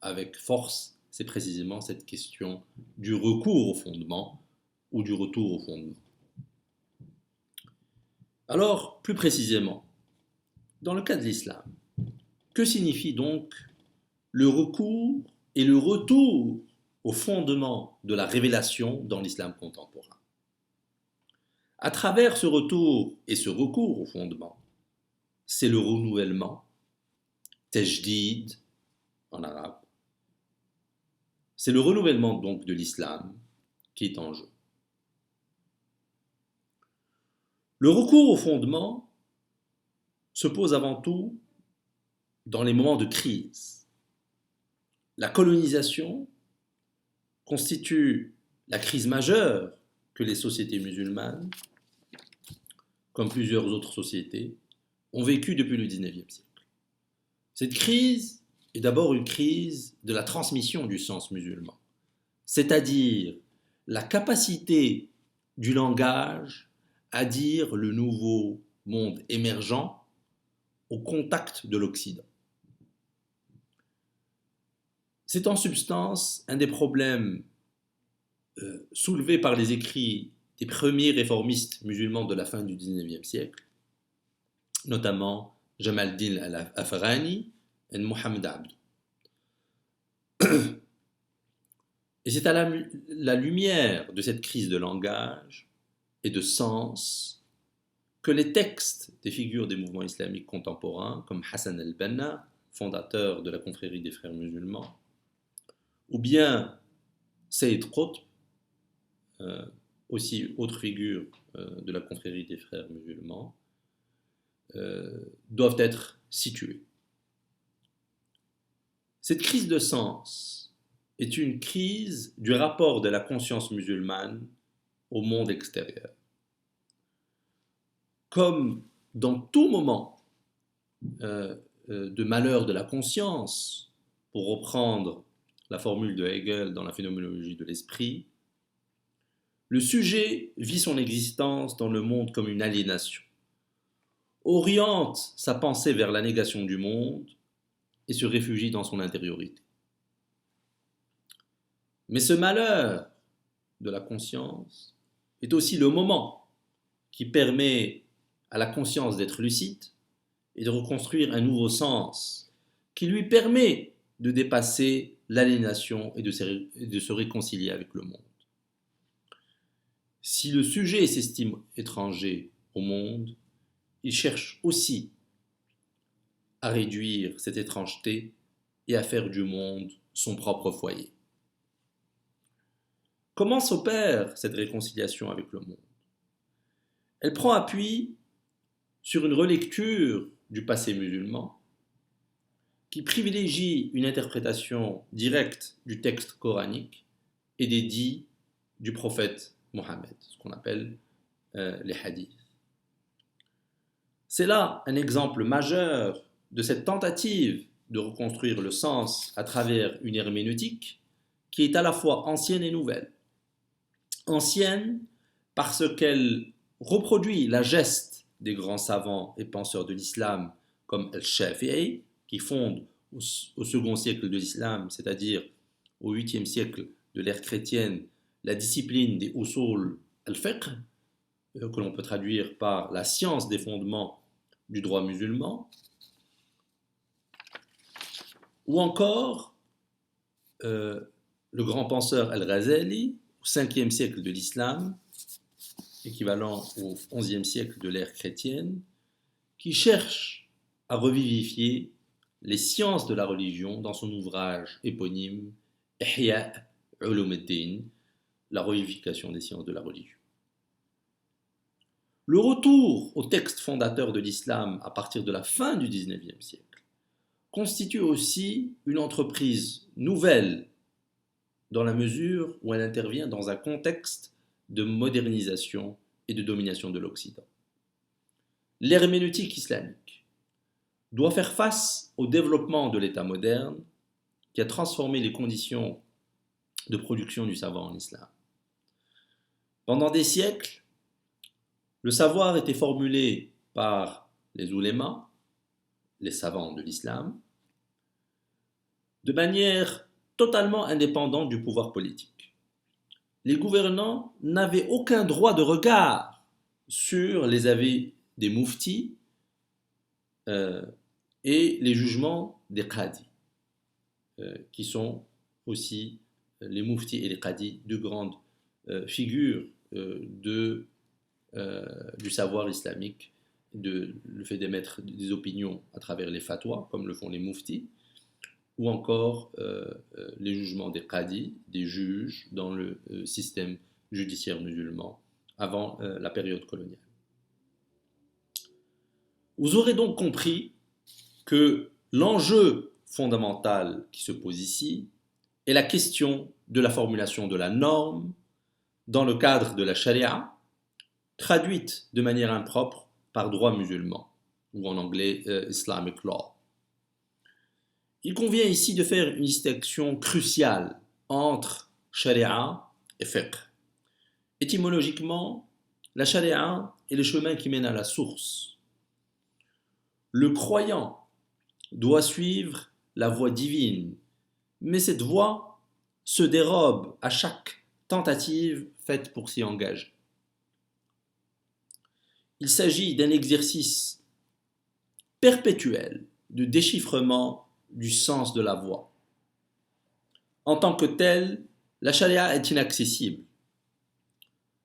avec force, c'est précisément cette question du recours au fondement ou du retour au fondement. Alors, plus précisément, dans le cas de l'islam, que signifie donc le recours et le retour au fondement de la révélation dans l'islam contemporain? À travers ce retour et ce recours au fondement, c'est le renouvellement, tajdid en arabe, c'est le renouvellement donc de l'islam qui est en jeu. Le recours au fondement se pose avant tout dans les moments de crise. La colonisation constitue la crise majeure que les sociétés musulmanes, comme plusieurs autres sociétés, ont vécue depuis le XIXe siècle. Cette crise est d'abord une crise de la transmission du sens musulman, c'est-à-dire la capacité du langage à dire le nouveau monde émergent au contact de l'Occident. C'est en substance un des problèmes soulevés par les écrits des premiers réformistes musulmans de la fin du XIXe siècle, notamment Jamal ad-Din al-Afghani et Mohammed Abd. Et c'est à la lumière de cette crise de langage et de sens que les textes des figures des mouvements islamiques contemporains, comme Hassan al-Banna, fondateur de la confrérie des frères musulmans, ou bien Sayyid Qutb, aussi autre figure de la confrérie des frères musulmans, doivent être situés. Cette crise de sens est une crise du rapport de la conscience musulmane au monde extérieur. Comme dans tout moment de malheur de la conscience, pour reprendre la formule de Hegel dans la phénoménologie de l'esprit, le sujet vit son existence dans le monde comme une aliénation, oriente sa pensée vers la négation du monde et se réfugie dans son intériorité. Mais ce malheur de la conscience est aussi le moment qui permet à la conscience d'être lucide et de reconstruire un nouveau sens qui lui permet de dépasser l'aliénation et de se réconcilier avec le monde. Si le sujet s'estime étranger au monde, il cherche aussi à réduire cette étrangeté et à faire du monde son propre foyer. Comment s'opère cette réconciliation avec le monde? Elle prend appui sur une relecture du passé musulman qui privilégie une interprétation directe du texte coranique et des dits du prophète Mohammed, ce qu'on appelle les hadiths. C'est là un exemple majeur de cette tentative de reconstruire le sens à travers une herméneutique qui est à la fois ancienne et nouvelle. Ancienne parce qu'elle reproduit la geste des grands savants et penseurs de l'islam comme Al-Shafi'i, qui fonde au second siècle de l'islam, c'est-à-dire au 8e siècle de l'ère chrétienne, la discipline des usul al-fiqh, que l'on peut traduire par la science des fondements du droit musulman, ou encore le grand penseur Al-Ghazali, au 5e siècle de l'islam, équivalent au 11e siècle de l'ère chrétienne, qui cherche à revivifier les sciences de la religion dans son ouvrage éponyme Ihya Ulumuddin, la revivification des sciences de la religion. Le retour au texte fondateur de l'islam à partir de la fin du XIXe siècle constitue aussi une entreprise nouvelle dans la mesure où elle intervient dans un contexte de modernisation et de domination de l'Occident. L'herméneutique islamique doit faire face au développement de l'État moderne qui a transformé les conditions de production du savoir en islam. Pendant des siècles, le savoir était formulé par les oulémas, les savants de l'islam, de manière totalement indépendante du pouvoir politique. Les gouvernants n'avaient aucun droit de regard sur les avis des mouftis et les jugements des qadis, qui sont aussi les mouftis et les qadis, deux grandes figures du savoir islamique, le fait d'émettre des opinions à travers les fatwas, comme le font les mouftis, ou encore les jugements des qadis, des juges dans le système judiciaire musulman avant la période coloniale. Vous aurez donc compris que l'enjeu fondamental qui se pose ici est la question de la formulation de la norme dans le cadre de la charia, traduite de manière impropre par droit musulman, ou en anglais Islamic law. Il convient ici de faire une distinction cruciale entre charia et fiqh. Étymologiquement, la charia est le chemin qui mène à la source. Le croyant doit suivre la voie divine, mais cette voie se dérobe à chaque tentative faite pour s'y engager. Il s'agit d'un exercice perpétuel de déchiffrement du sens de la voie. En tant que telle, la charia est inaccessible.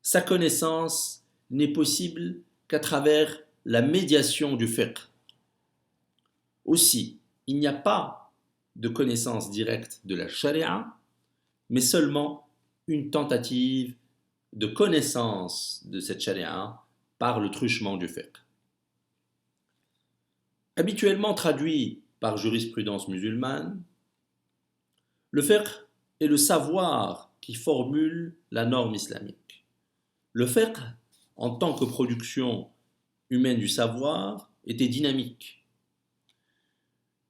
Sa connaissance n'est possible qu'à travers la médiation du fiqh. Aussi, il n'y a pas de connaissance directe de la charia, mais seulement une tentative de connaissance de cette charia par le truchement du fiqh. Habituellement traduit par jurisprudence musulmane, le fiqh est le savoir qui formule la norme islamique. Le fiqh, en tant que production humaine du savoir, était dynamique.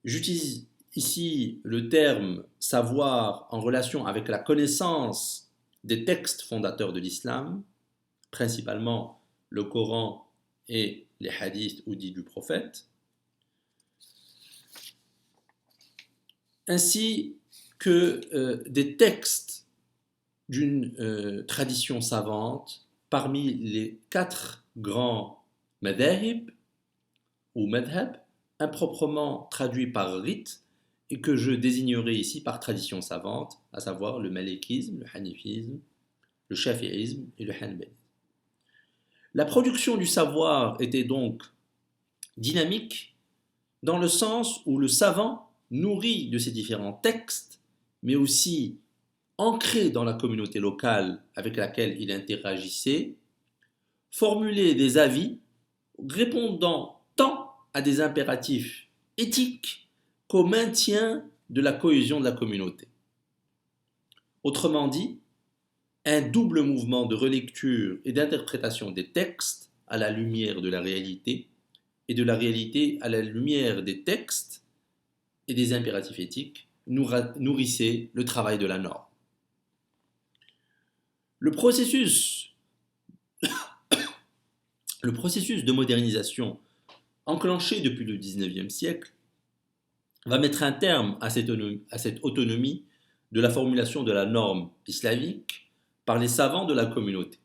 J'utilise ici le terme savoir en relation avec la connaissance des textes fondateurs de l'islam, principalement le Coran et les hadiths ou dits du prophète, ainsi que des textes d'une tradition savante parmi les 4 grands madhahib ou madhab, improprement traduits par rite et que je désignerai ici par tradition savante, à savoir le malikisme, le hanifisme, le shafi'isme et le hanbalisme. La production du savoir était donc dynamique dans le sens où le savant, nourri de ces différents textes, mais aussi ancré dans la communauté locale avec laquelle il interagissait, formulait des avis répondant tant à des impératifs éthiques qu'au maintien de la cohésion de la communauté. Autrement dit, un double mouvement de relecture et d'interprétation des textes à la lumière de la réalité et de la réalité à la lumière des textes et des impératifs éthiques nourrissait le travail de la norme. Le processus de modernisation enclenché depuis le XIXe siècle va mettre un terme à cette autonomie de la formulation de la norme islamique par les savants de la communauté.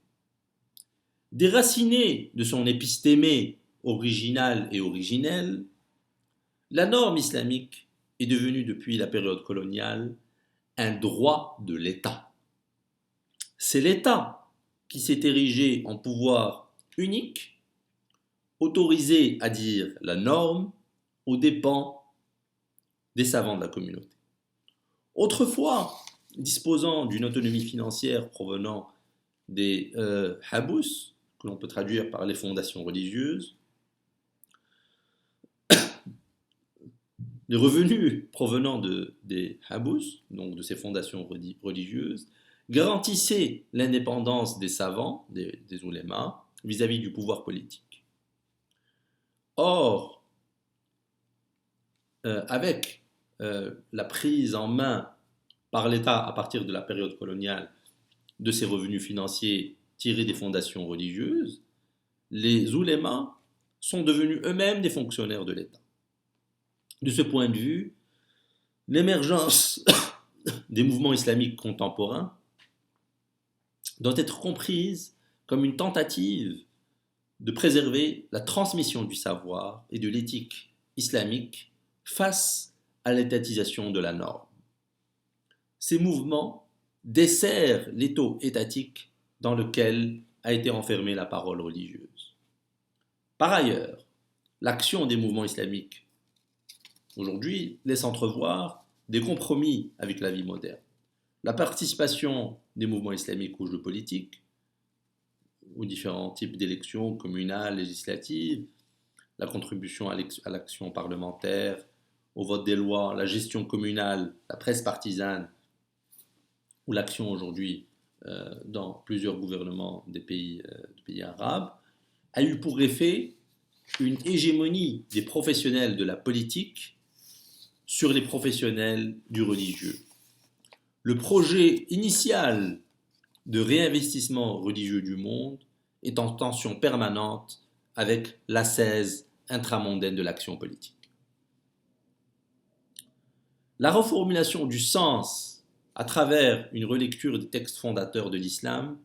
Déracinée de son épistémé original et originel, la norme islamique est devenue depuis la période coloniale un droit de l'État. C'est l'État qui s'est érigé en pouvoir unique, autorisé à dire la norme aux dépens des savants de la communauté. Autrefois, disposant d'une autonomie financière provenant des habous, que l'on peut traduire par les fondations religieuses, les revenus provenant des habous, donc de ces fondations religieuses, garantissaient l'indépendance des savants, des oulémas, vis-à-vis du pouvoir politique. Or, avec la prise en main par l'État à partir de la période coloniale de ces revenus financiers tirés des fondations religieuses, les oulémas sont devenus eux-mêmes des fonctionnaires de l'État. De ce point de vue, L'émergence des mouvements islamiques contemporains doit être comprise comme une tentative de préserver la transmission du savoir et de l'éthique islamique face à l'étatisation de la norme. Ces mouvements desserrent l'étau étatique dans lequel a été enfermée la parole religieuse. Par ailleurs, l'action des mouvements islamiques aujourd'hui laisse entrevoir des compromis avec la vie moderne. La participation des mouvements islamiques aux jeux politiques, aux différents types d'élections communales, législatives, la contribution à l'action parlementaire, au vote des lois, la gestion communale, la presse partisane, ou l'action aujourd'hui dans plusieurs gouvernements des pays arabes, a eu pour effet une hégémonie des professionnels de la politique sur les professionnels du religieux. Le projet initial de réinvestissement religieux du monde est en tension permanente avec l'ascèse intramondaine de l'action politique. La reformulation du sens à travers une relecture des textes fondateurs de l'islam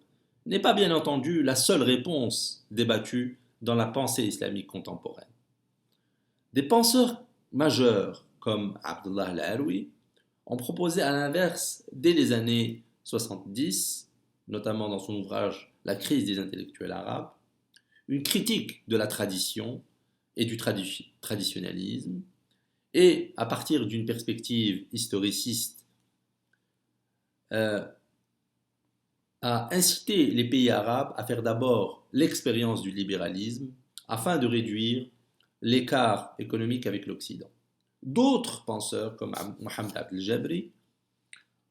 n'est pas bien entendu la seule réponse débattue dans la pensée islamique contemporaine. Des penseurs majeurs comme Abdullah al-Harwi ont proposé à l'inverse dès les années 70, notamment dans son ouvrage La crise des intellectuels arabes, une critique de la tradition et du traditionnalisme, et à partir d'une perspective historiciste, a incité les pays arabes à faire d'abord l'expérience du libéralisme afin de réduire l'écart économique avec l'Occident. D'autres penseurs, comme Mohammed al-Jabri,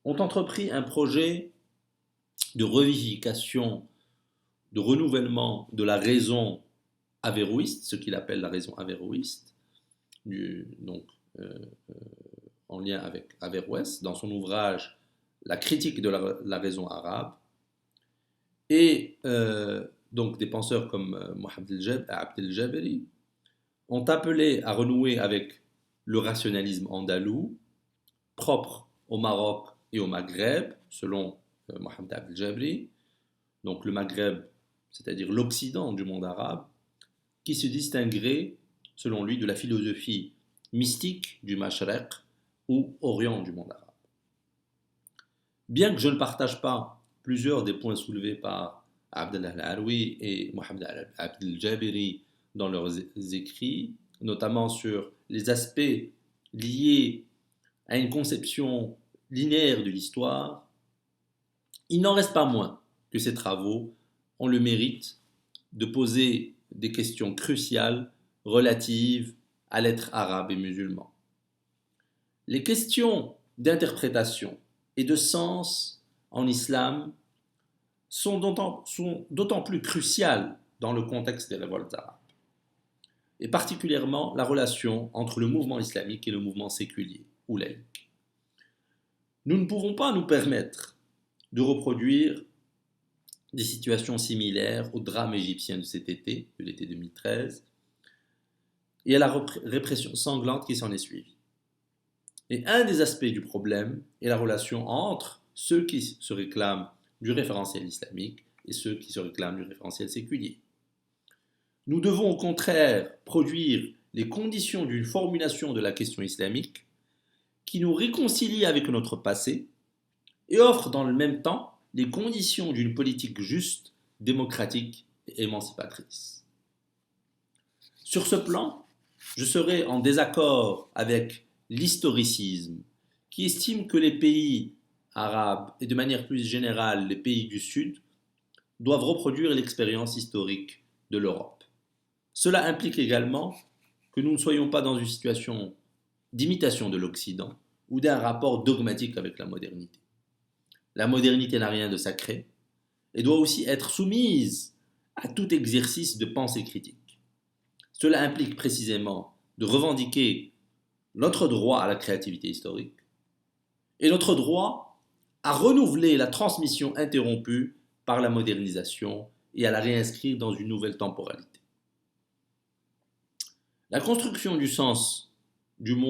ont entrepris un projet de revivification, de renouvellement de la raison avéroïste, ce qu'il appelle la raison avéroïste, en lien avec Averroès, dans son ouvrage La critique de la raison arabe, et donc des penseurs comme Mohammed al-Jabri ont appelé à renouer avec le rationalisme andalou, propre au Maroc et au Maghreb, selon Mohammed al-Jabri, donc le Maghreb, c'est-à-dire l'Occident du monde arabe, qui se distinguerait, selon lui, de la philosophie mystique du Mashreq ou Orient du monde arabe. Bien que je ne partage pas plusieurs des points soulevés par Abdullah al-Harwi et Mohammed al-Jabiri dans leurs écrits, notamment sur les aspects liés à une conception linéaire de l'histoire, il n'en reste pas moins que ces travaux ont le mérite de poser des questions cruciales relatives à l'être arabe et musulman. Les questions d'interprétation et de sens en islam sont d'autant plus cruciales dans le contexte des révoltes arabes, et particulièrement la relation entre le mouvement islamique et le mouvement séculier ou laïque. Nous ne pouvons pas nous permettre de reproduire des situations similaires au drame égyptien de cet été, de l'été 2013, et à la répression sanglante qui s'en est suivie. Et un des aspects du problème est la relation entre ceux qui se réclament du référentiel islamique et ceux qui se réclament du référentiel séculier. Nous devons au contraire produire les conditions d'une formulation de la question islamique qui nous réconcilie avec notre passé et offre dans le même temps les conditions d'une politique juste, démocratique et émancipatrice. Sur ce plan, je serai en désaccord avec l'historicisme qui estime que les pays arabes et de manière plus générale les pays du Sud doivent reproduire l'expérience historique de l'Europe. Cela implique également que nous ne soyons pas dans une situation d'imitation de l'Occident ou d'un rapport dogmatique avec la modernité. La modernité n'a rien de sacré et doit aussi être soumise à tout exercice de pensée critique. Cela implique précisément de revendiquer notre droit à la créativité historique et notre droit à renouveler la transmission interrompue par la modernisation et à la réinscrire dans une nouvelle temporalité. La construction du sens du monde